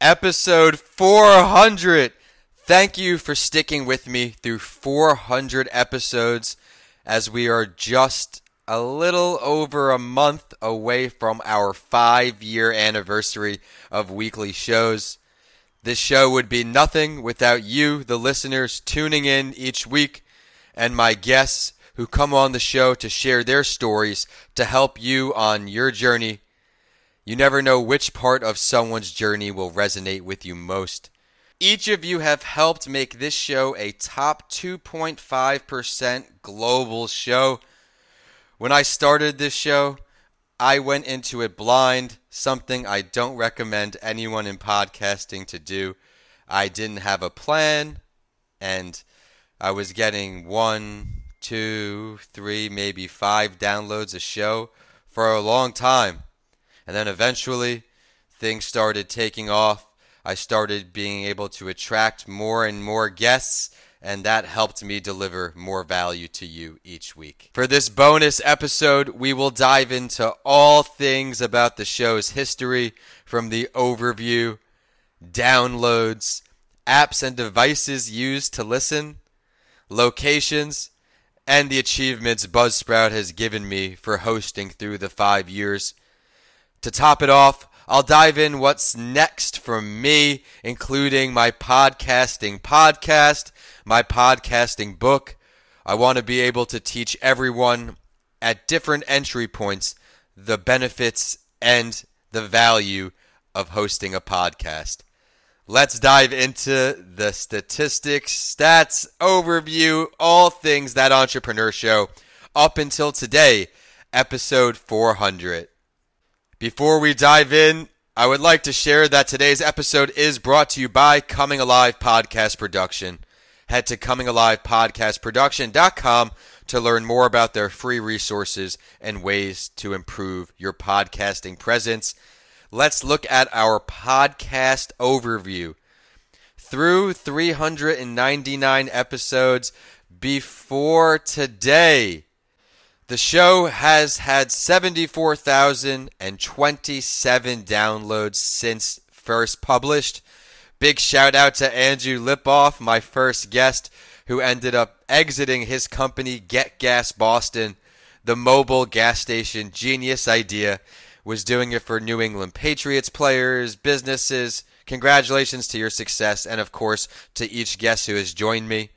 Episode 400. Thank you for sticking with me through 400 episodes as we are just a little over a month away from our 5-year anniversary of weekly shows. This show would be nothing without you, the listeners, tuning in each week, and my guests who come on the show to share their stories to help you on your journey. You never know which part of someone's journey will resonate with you most. Each of you have helped make this show a top 2.5% global show. When I started this show, I went into it blind, something I don't recommend anyone in podcasting to do. I didn't have a plan, and I was getting 1, 2, 3, maybe 5 downloads a show for a long time. And then eventually, things started taking off. I started being able to attract more and more guests, and that helped me deliver more value to you each week. For this bonus episode, we will dive into all things about the show's history, from the overview, downloads, apps and devices used to listen, locations, and the achievements Buzzsprout has given me for hosting through the 5 years. To top it off, I'll dive in what's next from me, including my podcasting podcast, my podcasting book. I want to be able to teach everyone at different entry points the benefits and the value of hosting a podcast. Let's dive into the statistics, stats, overview, all things That Entrepreneur Show up until today, episode 400. Before we dive in, I would like to share that today's episode is brought to you by Coming Alive Podcast Production. Head to ComingAlivePodcastProduction.com to learn more about their free resources and ways to improve your podcasting presence. Let's look at our podcast overview. Through 399 episodes before today, the show has had 74,027 downloads since first published. Big shout out to Andrew Lipoff, my first guest, who ended up exiting his company, Get Gas Boston. The mobile gas station genius idea, was doing it for New England Patriots players, businesses. Congratulations to your success, and of course to each guest who has joined me.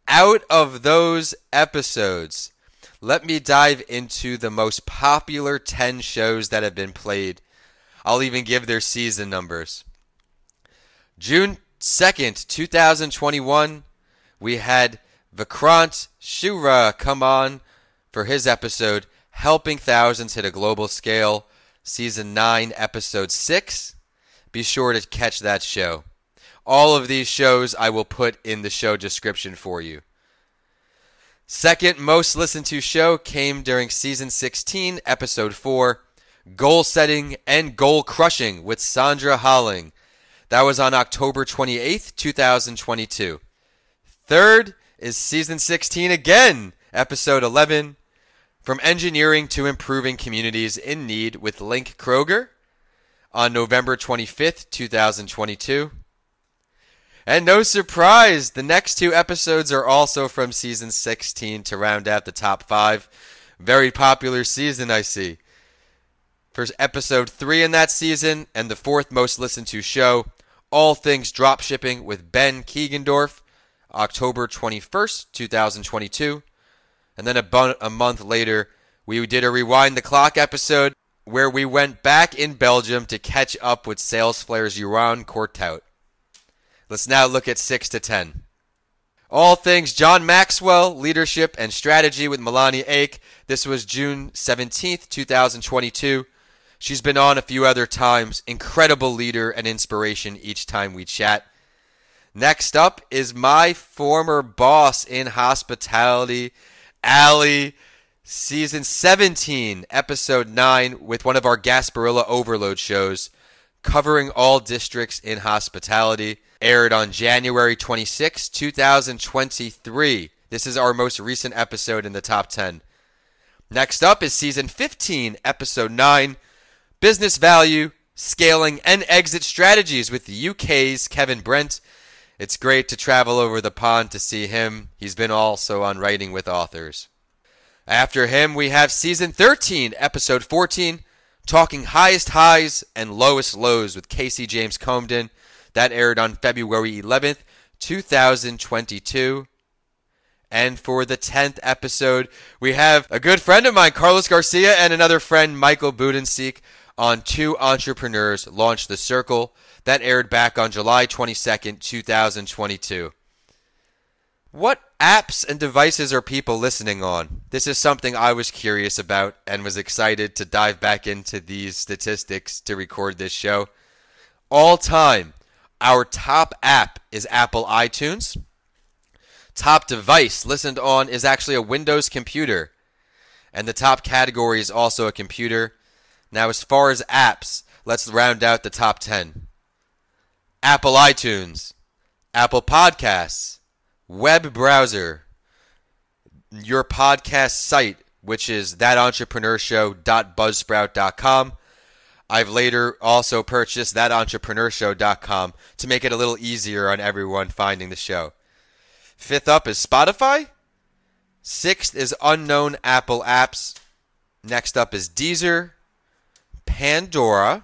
Out of those episodes, let me dive into the most popular 10 shows that have been played. I'll even give their season numbers. June 2nd, 2021, we had Vikrant Shura come on for his episode, Helping Thousands Hit a Global Scale, Season 9, Episode 6. Be sure to catch that show. All of these shows I will put in the show description for you. Second most listened to show came during Season 16, Episode 4, Goal Setting and Goal Crushing with Sandra Holling. That was on October 28th, 2022. Third is Season 16 again, Episode 11, From Engineering to Improving Communities in Need with Link Kroger, on November 25th, 2022. And no surprise, the next 2 episodes are also from Season 16 to round out the top 5. Very popular season, I see. For Episode 3 in that season, and the 4th most listened to show, All Things Dropshipping with Ben Keegendorf, October 21st, 2022. And then a month later, we did a Rewind the Clock episode where we went back in Belgium to catch up with Sales Flair's Johan Courtout. Let's now look at 6 to 10. All Things John Maxwell, Leadership and Strategy with Melania Ake. This was June 17th, 2022. She's been on a few other times. Incredible leader and inspiration each time we chat. Next up is my former boss in hospitality, Allie. Season 17, Episode 9, with one of our Gasparilla Overload shows, covering all districts in hospitality. Aired on January 26, 2023. This is our most recent episode in the top 10. Next up is Season 15, Episode 9, Business Value, scaling and exit strategies with the UK's Kevin Brent. It's great to travel over the pond to see him. He's been also on Writing with Authors. After him, we have Season 13, Episode 14, Talking Highest Highs and Lowest Lows with Casey James Comden. That aired on February 11th, 2022. And for the 10th episode, we have a good friend of mine, Carlos Garcia, and another friend, Michael Budenseek, on Two Entrepreneurs Launch the Circle. That aired back on July 22nd, 2022. What apps and devices are people listening on? This is something I was curious about and was excited to dive back into these statistics to record this show. All time, our top app is Apple iTunes. Top device listened on is actually a Windows computer. And the top category is also a computer. Now, as far as apps, let's round out the top 10. Apple iTunes, Apple Podcasts, web browser, your podcast site, which is thatentrepreneurShow.buzzsprout.com. I've later also purchased thatentrepreneurShow.com to make it a little easier on everyone finding the show. Fifth up is Spotify. Sixth is unknown Apple apps. Next up is Deezer, Pandora,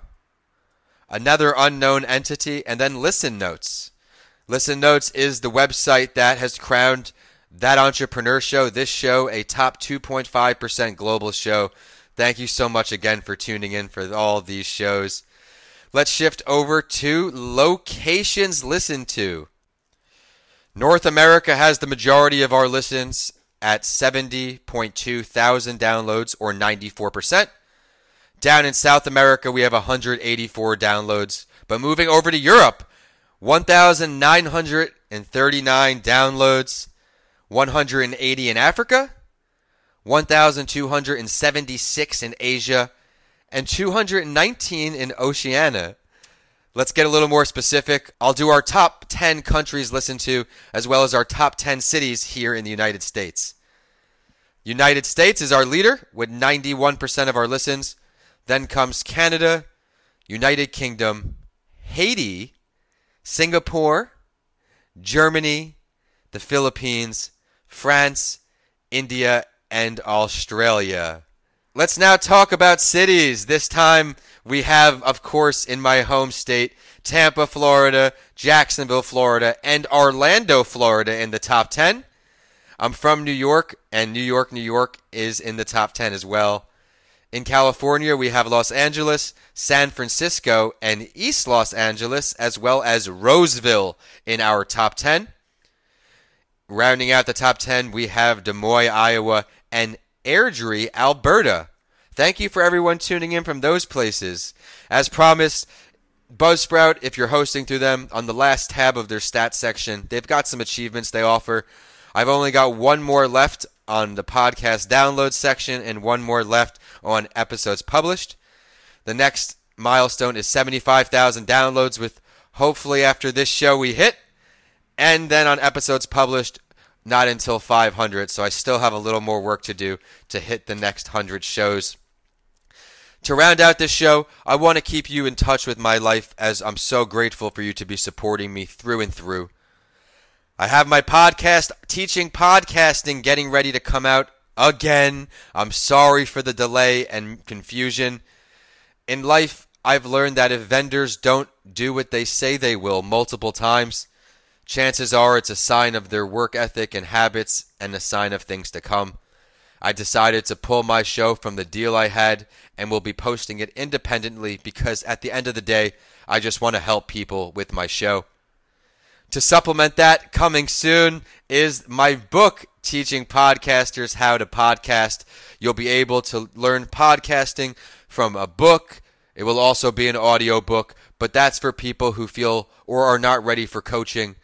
another unknown entity, and then Listen Notes. Listen Notes is the website that has crowned That Entrepreneur Show, this show, a top 2.5% global show. Thank you so much again for tuning in for all of these shows. Let's shift over to locations listened to. North America has the majority of our listens at 70.2 thousand downloads, or 94%. Down in South America, we have 184 downloads. But moving over to Europe, 1,939 downloads, 180 in Africa, 1,276 in Asia, and 219 in Oceania. Let's get a little more specific. I'll do our top 10 countries listened to, as well as our top 10 cities here in the United States. United States is our leader with 91% of our listens. Then comes Canada, United Kingdom, Haiti, Singapore, Germany, the Philippines, France, India, and Australia. Let's now talk about cities. This time we have, of course, in my home state, Tampa, Florida, Jacksonville, Florida, and Orlando, Florida in the top 10. I'm from New York, and New York is in the top 10 as well. In California, we have Los Angeles, San Francisco, and East Los Angeles, as well as Roseville in our top 10. Rounding out the top 10, we have Des Moines, Iowa, and Airdrie, Alberta. Thank you for everyone tuning in from those places. As promised, Buzzsprout, if you're hosting through them, on the last tab of their stats section, they've got some achievements they offer. I've only got one more left on the podcast download section and one more left on episodes published. The next milestone is 75,000 downloads, with hopefully after this show we hit. And then on episodes published, not until 500. So I still have a little more work to do to hit the next 100 shows. To round out this show, I want to keep you in touch with my life, as I'm so grateful for you to be supporting me through and through. I have my podcast, Teaching Podcasting, getting ready to come out again. I'm sorry for the delay and confusion. In life, I've learned that if vendors don't do what they say they will multiple times, chances are it's a sign of their work ethic and habits and a sign of things to come. I decided to pull my show from the deal I had and will be posting it independently, because at the end of the day, I just want to help people with my show. To supplement that, coming soon is my book, Teaching Podcasters How to Podcast. You'll be able to learn podcasting from a book. It will also be an audio book, but that's for people who feel or are not ready for coaching,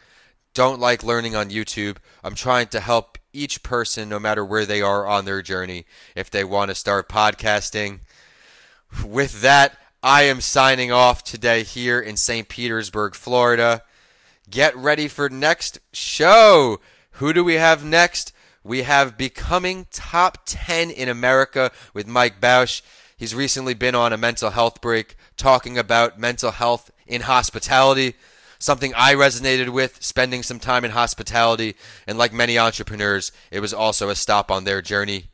don't like learning on YouTube. I'm trying to help each person, no matter where they are on their journey, if they want to start podcasting. With that, I am signing off today here in St. Petersburg, Florida. Get ready for next show. Who do we have next? We have Becoming Top 10 in America with Mike Bausch. He's recently been on a mental health break, talking about mental health in hospitality, something I resonated with, spending some time in hospitality, and like many entrepreneurs, it was also a stop on their journey.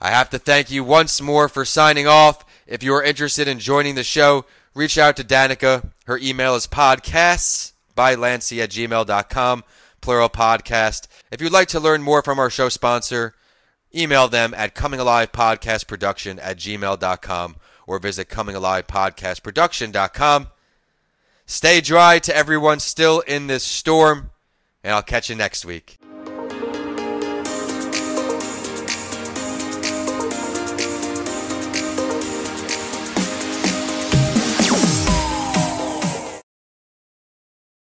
I have to thank you once more for signing off. If you are interested in joining the show, reach out to Danica. Her email is podcasts@gmail.com, plural podcast. If you'd like to learn more from our show sponsor, email them at comingalivepodcastproduction@gmail.com or visit comingalivepodcastproduction.com. Stay dry to everyone still in this storm, and I'll catch you next week.